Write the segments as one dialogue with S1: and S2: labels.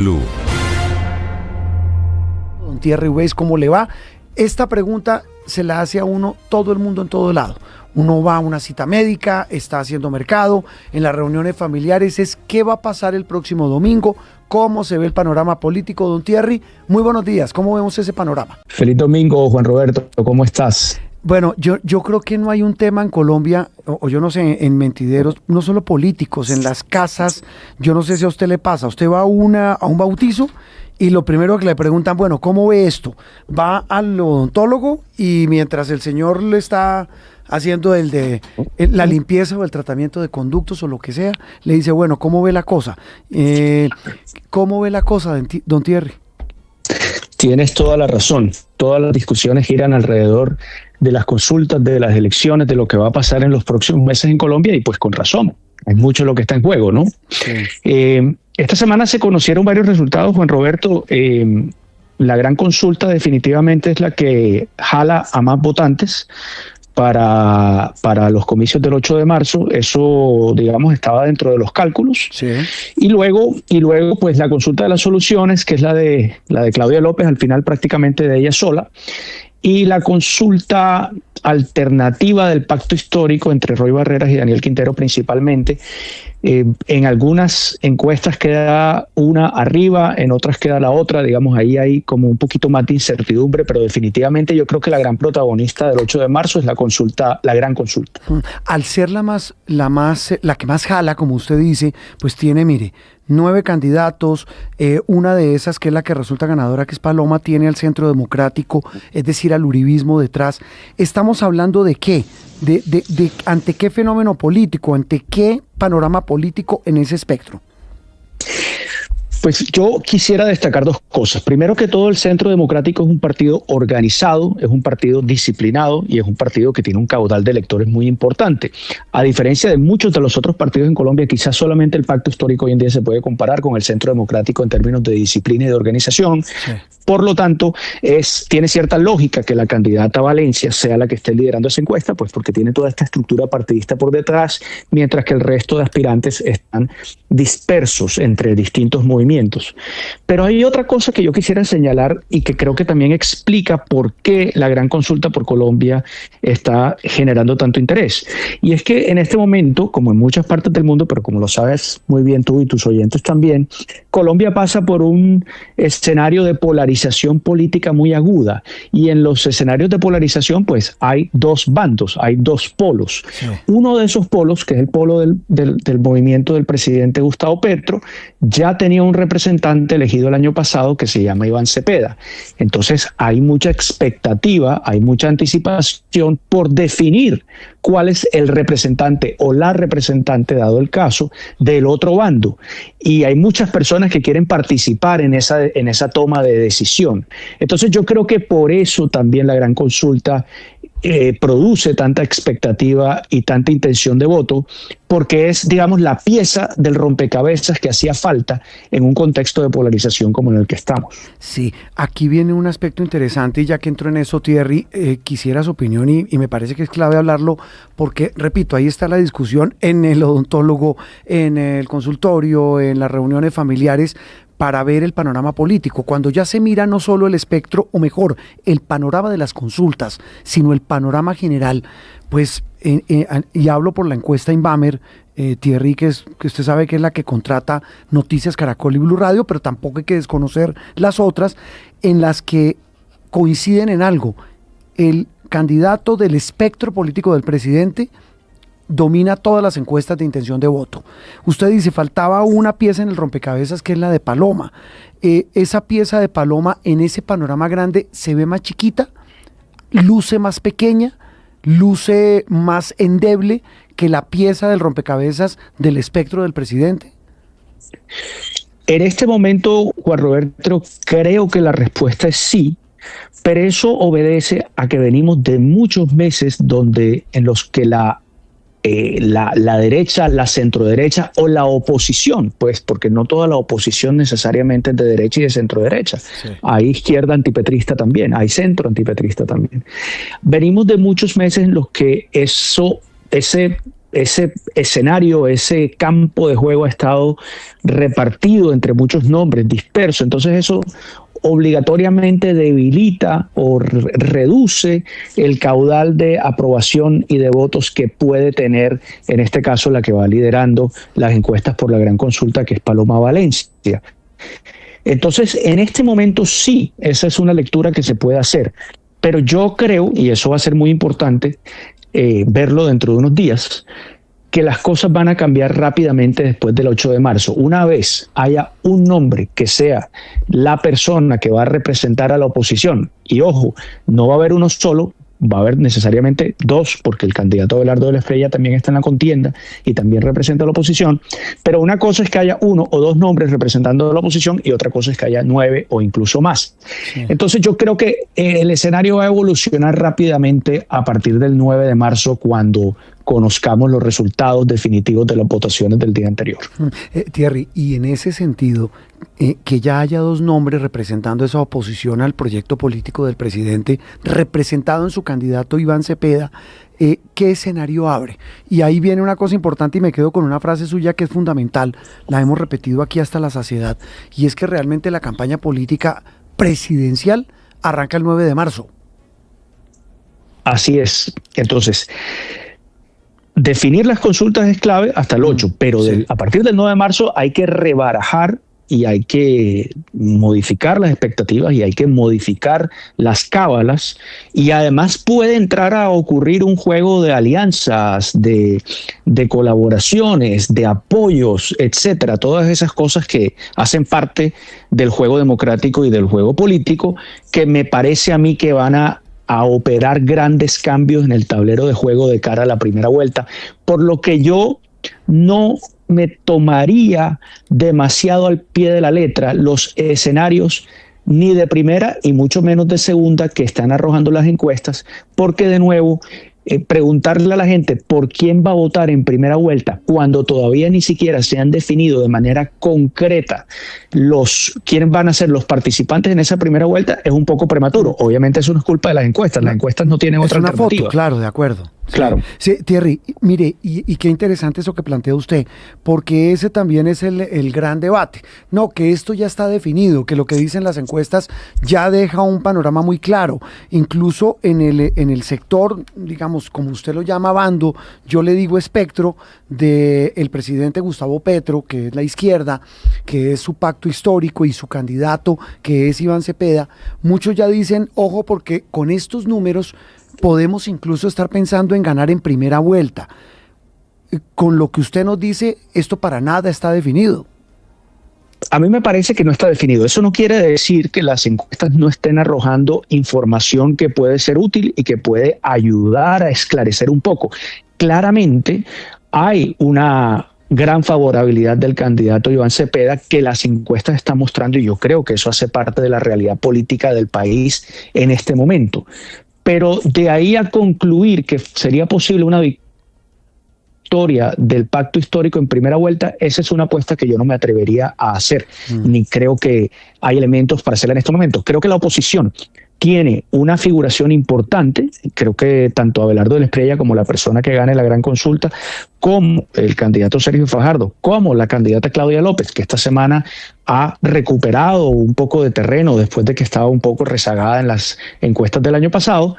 S1: Blue.
S2: Don Thierry Weiss, ¿cómo le va? Esta pregunta se la hace a uno todo el mundo en todo lado. Uno va a una cita médica, está haciendo mercado, en las reuniones familiares es ¿qué va a pasar el próximo domingo? ¿Cómo se ve el panorama político, don Thierry? Muy buenos días, ¿cómo vemos ese panorama?
S3: Feliz domingo, Juan Roberto, ¿cómo estás?
S2: Bueno, yo creo que no hay un tema en Colombia, o yo no sé, en mentideros, no solo políticos, en las casas, yo no sé si a usted le pasa, usted va a un bautizo y lo primero que le preguntan, bueno, ¿cómo ve esto? Va al odontólogo y mientras el señor le está haciendo la limpieza o el tratamiento de conductos o lo que sea, le dice, bueno, ¿cómo ve la cosa? ¿Cómo ve la cosa, don Thierry?
S3: Tienes toda la razón. Todas las discusiones giran alrededor de las consultas, de las elecciones, de lo que va a pasar en los próximos meses en Colombia y pues con razón. Hay mucho lo que está en juego, ¿no? Sí. Esta semana se conocieron varios resultados, Juan Roberto. La gran consulta definitivamente es la que jala a más votantes para los comicios del 8 de marzo. Eso, digamos, estaba dentro de los cálculos. Sí. Y luego, pues la consulta de las soluciones, que es la de Claudia López, al final prácticamente de ella sola. Y la consulta alternativa del pacto histórico entre Roy Barreras y Daniel Quintero principalmente. En algunas encuestas queda una arriba, en otras queda la otra, digamos, ahí hay como un poquito más de incertidumbre, pero definitivamente yo creo que la gran protagonista del 8 de marzo es la consulta, la gran consulta.
S2: Al ser la que más jala, como usted dice, pues tiene, mire, 9 candidatos, una de esas que es la que resulta ganadora, que es Paloma, tiene al Centro Democrático, es decir, al uribismo detrás. ¿Estamos hablando de qué? ¿Ante qué fenómeno político, ante qué panorama político en ese espectro?
S3: Pues yo quisiera destacar dos cosas. Primero que todo, el Centro Democrático es un partido organizado, es un partido disciplinado y es un partido que tiene un caudal de electores muy importante. A diferencia de muchos de los otros partidos en Colombia, quizás solamente el Pacto Histórico hoy en día se puede comparar con el Centro Democrático en términos de disciplina y de organización. Sí. Por lo tanto, tiene cierta lógica que la candidata Valencia sea la que esté liderando esa encuesta, pues porque tiene toda esta estructura partidista por detrás, mientras que el resto de aspirantes están dispersos entre distintos movimientos. Pero hay otra cosa que yo quisiera señalar y que creo que también explica por qué la gran consulta por Colombia está generando tanto interés. Y es que en este momento, como en muchas partes del mundo, pero como lo sabes muy bien tú y tus oyentes también, Colombia pasa por un escenario de polarización política muy aguda. Y en los escenarios de polarización, pues hay dos bandos, hay dos polos. Sí. Uno de esos polos, que es el polo del movimiento del presidente Gustavo Petro, ya tenía un representante elegido el año pasado que se llama Iván Cepeda. Entonces hay mucha expectativa, hay mucha anticipación por definir cuál es el representante o la representante, dado el caso, del otro bando. Y hay muchas personas que quieren participar en esa toma de decisión. Entonces yo creo que por eso también la gran consulta produce tanta expectativa y tanta intención de voto, porque es, digamos, la pieza del rompecabezas que hacía falta en un contexto de polarización como en el que estamos.
S2: Sí, aquí viene un aspecto interesante y ya que entro en eso, Thierry, quisiera su opinión y me parece que es clave hablarlo porque, repito, ahí está la discusión en el odontólogo, en el consultorio, en las reuniones familiares, para ver el panorama político, cuando ya se mira no solo el espectro, o mejor, el panorama de las consultas, sino el panorama general, pues, y hablo por la encuesta Inbamer, Thierry, que usted sabe que es la que contrata Noticias Caracol y Blue Radio, pero tampoco hay que desconocer las otras, en las que coinciden en algo, el candidato del espectro político del presidente domina todas las encuestas de intención de voto. Usted dice, faltaba una pieza en el rompecabezas que es la de Paloma. Esa pieza de Paloma en ese panorama grande se ve más chiquita, luce más pequeña, luce más endeble que la pieza del rompecabezas del espectro del presidente.
S3: En este momento, Juan Roberto, creo que la respuesta es sí. Pero eso obedece a que venimos de muchos meses en los que la derecha, la centroderecha o la oposición, pues porque no toda la oposición necesariamente es de derecha y de centroderecha. Sí. Hay izquierda antipetrista también, hay centro antipetrista también. Venimos de muchos meses en los que ese ese escenario, ese campo de juego ha estado repartido entre muchos nombres, disperso. Entonces eso obligatoriamente debilita o reduce el caudal de aprobación y de votos que puede tener, en este caso, la que va liderando las encuestas por la gran consulta, que es Paloma Valencia. Entonces, en este momento sí, esa es una lectura que se puede hacer, pero yo creo, y eso va a ser muy importante verlo dentro de unos días, que las cosas van a cambiar rápidamente después del 8 de marzo. Una vez haya un nombre que sea la persona que va a representar a la oposición, y ojo, no va a haber uno solo, va a haber necesariamente dos, porque el candidato Abelardo de la Espriella también está en la contienda y también representa a la oposición, pero una cosa es que haya uno o dos nombres representando a la oposición y otra cosa es que haya 9 o incluso más. Sí. Entonces yo creo que el escenario va a evolucionar rápidamente a partir del 9 de marzo, cuando conozcamos los resultados definitivos de las votaciones del día anterior.
S2: Thierry, y en ese sentido, que ya haya dos nombres representando esa oposición al proyecto político del presidente, representado en su candidato Iván Cepeda, ¿qué escenario abre? Y ahí viene una cosa importante, y me quedo con una frase suya que es fundamental, la hemos repetido aquí hasta la saciedad, y es que realmente la campaña política presidencial arranca el 9 de marzo.
S3: Así es. Entonces, definir las consultas es clave hasta el 8, pero sí, a partir del 9 de marzo hay que rebarajar y hay que modificar las expectativas y hay que modificar las cábalas, y además puede entrar a ocurrir un juego de alianzas, de colaboraciones, de apoyos, etcétera, todas esas cosas que hacen parte del juego democrático y del juego político, que me parece a mí que van a operar grandes cambios en el tablero de juego de cara a la primera vuelta, por lo que yo no me tomaría demasiado al pie de la letra los escenarios ni de primera y mucho menos de segunda que están arrojando las encuestas, porque de nuevo preguntarle a la gente por quién va a votar en primera vuelta cuando todavía ni siquiera se han definido de manera concreta quiénes van a ser los participantes en esa primera vuelta es un poco prematuro. Obviamente eso no es culpa de las encuestas no tienen otra alternativa.
S2: Foto, claro, de acuerdo.
S3: Claro.
S2: Sí, Thierry, mire, y qué interesante eso que plantea usted, porque ese también es el gran debate. No, que esto ya está definido, que lo que dicen las encuestas ya deja un panorama muy claro. Incluso en el sector, digamos, como usted lo llama, bando, yo le digo espectro, del presidente Gustavo Petro, que es la izquierda, que es su pacto histórico, y su candidato, que es Iván Cepeda. Muchos ya dicen, ojo, porque con estos números podemos incluso estar pensando en ganar en primera vuelta. Con lo que usted nos dice, esto para nada está definido.
S3: A mí me parece que no está definido. Eso no quiere decir que las encuestas no estén arrojando información que puede ser útil y que puede ayudar a esclarecer un poco. Claramente hay una gran favorabilidad del candidato Iván Cepeda que las encuestas están mostrando, y yo creo que eso hace parte de la realidad política del país en este momento. Pero de ahí a concluir que sería posible una victoria del pacto histórico en primera vuelta, esa es una apuesta que yo no me atrevería a hacer, ni creo que hay elementos para hacerla en estos momentos. Creo que la oposición tiene una figuración importante, creo que tanto Abelardo de la Espriella como la persona que gane la gran consulta, como el candidato Sergio Fajardo, como la candidata Claudia López, que esta semana ha recuperado un poco de terreno después de que estaba un poco rezagada en las encuestas del año pasado,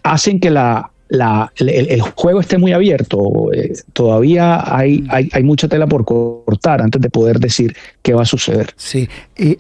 S3: hacen que el juego esté muy abierto. Todavía hay mucha tela por cortar antes de poder decir qué va a suceder.
S2: Sí,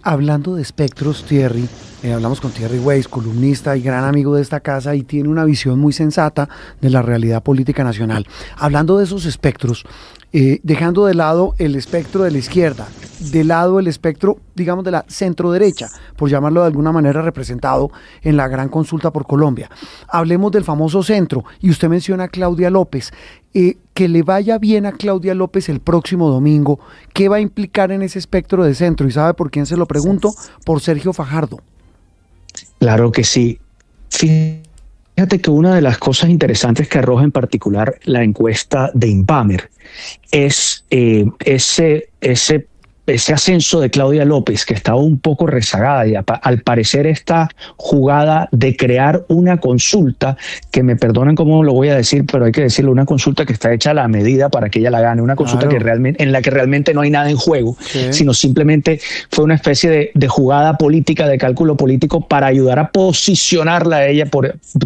S2: hablando de espectros, Thierry, hablamos con Thierry Weiss, columnista y gran amigo de esta casa, y tiene una visión muy sensata de la realidad política nacional. Hablando de esos espectros, dejando de lado el espectro de la izquierda, de lado el espectro, digamos, de la centro-derecha, por llamarlo de alguna manera, representado en la gran consulta por Colombia. Hablemos del famoso centro, y usted menciona a Claudia López. Que le vaya bien a Claudia López el próximo domingo, ¿qué va a implicar en ese espectro de centro? ¿Y sabe por quién se lo pregunto? Por Sergio Fajardo. Claro que sí. Fíjate que una de las cosas interesantes que arroja en particular la encuesta de Inpamer es ese
S3: ese ascenso de Claudia López, que estaba un poco rezagada, y al parecer esta jugada de crear una consulta, que me perdonen cómo lo voy a decir, pero hay que decirlo, una consulta que está hecha a la medida para que ella la gane, una consulta que en la que realmente no hay nada en juego, sino simplemente fue una especie de jugada política, de cálculo político para ayudar a posicionarla a ella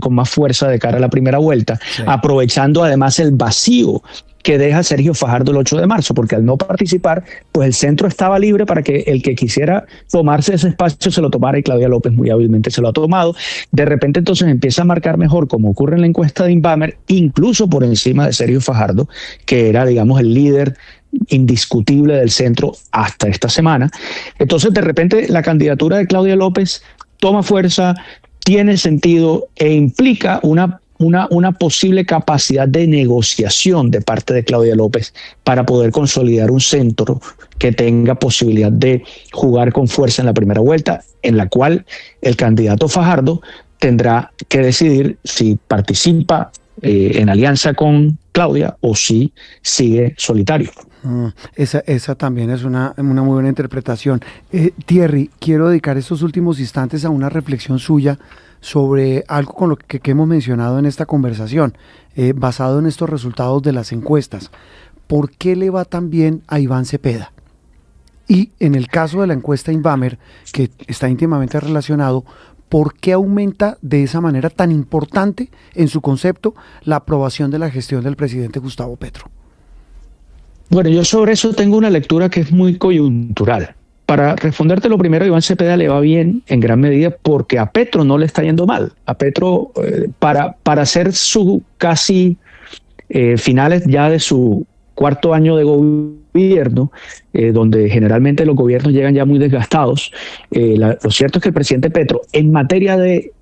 S3: con más fuerza de cara a la primera vuelta, aprovechando además el vacío que deja Sergio Fajardo el 8 de marzo, porque al no participar, pues el centro estaba libre para que el que quisiera tomarse ese espacio se lo tomara, y Claudia López muy hábilmente se lo ha tomado. De repente entonces empieza a marcar mejor, como ocurre en la encuesta de Inbamer, incluso por encima de Sergio Fajardo, que era, digamos, el líder indiscutible del centro hasta esta semana. Entonces de repente la candidatura de Claudia López toma fuerza, tiene sentido e implica una posible capacidad de negociación de parte de Claudia López para poder consolidar un centro que tenga posibilidad de jugar con fuerza en la primera vuelta, en la cual el candidato Fajardo tendrá que decidir si participa en alianza con Claudia o si sigue solitario.
S2: Esa también es una muy buena interpretación. Thierry, quiero dedicar estos últimos instantes a una reflexión suya sobre algo con lo que hemos mencionado en esta conversación, basado en estos resultados de las encuestas. ¿Por qué le va tan bien a Iván Cepeda? Y en el caso de la encuesta Inbamer, que está íntimamente relacionado, ¿por qué aumenta de esa manera tan importante en su concepto la aprobación de la gestión del presidente Gustavo Petro?
S3: Bueno, yo sobre eso tengo una lectura que es muy coyuntural. Para responderte lo primero, Iván Cepeda le va bien en gran medida porque a Petro no le está yendo mal. A Petro, para hacer su casi finales ya de su cuarto año de gobierno, donde generalmente los gobiernos llegan ya muy desgastados, lo cierto es que el presidente Petro, en materia de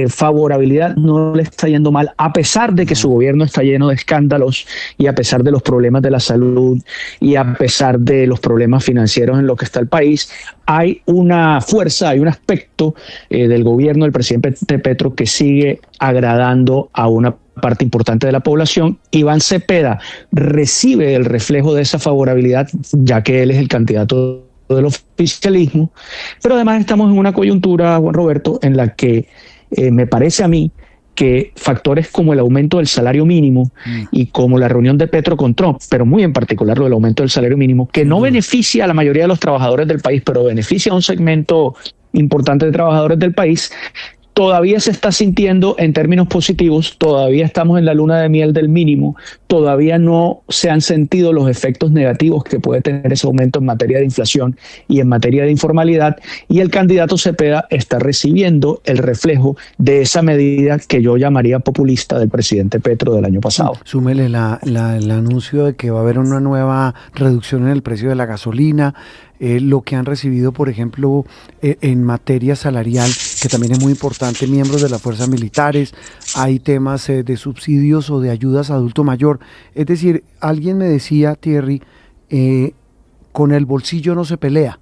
S3: favorabilidad, no le está yendo mal, a pesar de que su gobierno está lleno de escándalos y a pesar de los problemas de la salud y a pesar de los problemas financieros en los que está el país. Hay una fuerza, hay un aspecto del gobierno del presidente Petro que sigue agradando a una parte importante de la población. Iván Cepeda recibe el reflejo de esa favorabilidad, ya que él es el candidato del oficialismo, pero además estamos en una coyuntura, Juan Roberto, en la que me parece a mí que factores como el aumento del salario mínimo y como la reunión de Petro con Trump, pero muy en particular lo del aumento del salario mínimo, que no beneficia a la mayoría de los trabajadores del país, pero beneficia a un segmento importante de trabajadores del país, todavía se está sintiendo en términos positivos, todavía estamos en la luna de miel del mínimo, todavía no se han sentido los efectos negativos que puede tener ese aumento en materia de inflación y en materia de informalidad, y el candidato Cepeda está recibiendo el reflejo de esa medida que yo llamaría populista del presidente Petro del año pasado.
S2: Súmele el anuncio de que va a haber una nueva reducción en el precio de la gasolina, lo que han recibido, por ejemplo, en materia salarial, que también es muy importante, miembros de las fuerzas militares, hay temas de subsidios o de ayudas a adulto mayor. Es decir, alguien me decía, Thierry, con el bolsillo no se pelea.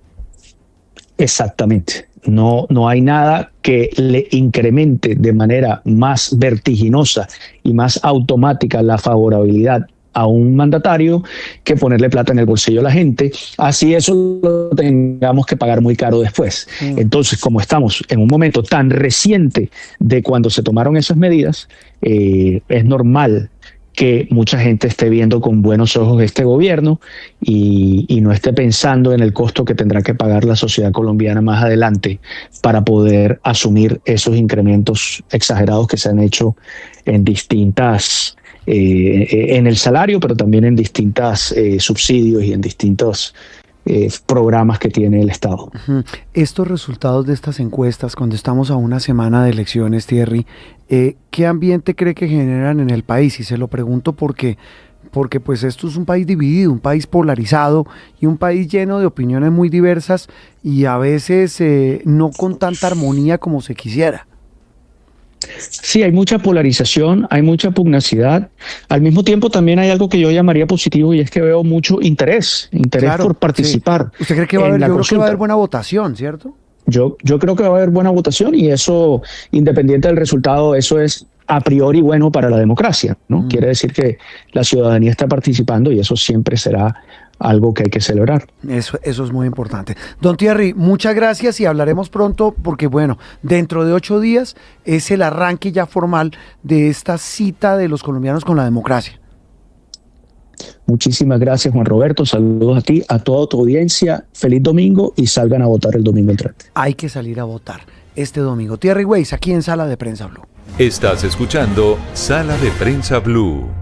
S3: Exactamente. No hay nada que le incremente de manera más vertiginosa y más automática la favorabilidad a un mandatario que ponerle plata en el bolsillo a la gente, así eso lo tengamos que pagar muy caro después. Entonces, como estamos en un momento tan reciente de cuando se tomaron esas medidas, es normal que mucha gente esté viendo con buenos ojos este gobierno y no esté pensando en el costo que tendrá que pagar la sociedad colombiana más adelante para poder asumir esos incrementos exagerados que se han hecho en distintas en el salario, pero también en distintos subsidios y en distintos programas que tiene el Estado.
S2: Estos resultados de estas encuestas, cuando estamos a una semana de elecciones, Thierry, ¿qué ambiente cree que generan en el país? Y se lo pregunto porque pues esto es un país dividido, un país polarizado y un país lleno de opiniones muy diversas y a veces no con tanta armonía como se quisiera.
S3: Sí, hay mucha polarización, hay mucha pugnacidad. Al mismo tiempo también hay algo que yo llamaría positivo y es que veo mucho interés claro, por participar.
S2: Sí. ¿Usted cree que va a haber? Yo creo que va a haber buena votación, ¿cierto?
S3: Yo creo que va a haber buena votación y eso, independiente del resultado, eso es a priori bueno para la democracia, ¿no? Quiere decir que la ciudadanía está participando y eso siempre será algo que hay que celebrar.
S2: Eso es muy importante. Don Thierry, muchas gracias y hablaremos pronto porque, bueno, dentro de 8 días es el arranque ya formal de esta cita de los colombianos con la democracia.
S3: Muchísimas gracias, Juan Roberto. Saludos a ti, a toda tu audiencia. Feliz domingo y salgan a votar el domingo entrante.
S2: Hay que salir a votar este domingo. Thierry Weiss, aquí en Sala de Prensa Blue.
S1: Estás escuchando Sala de Prensa Blue.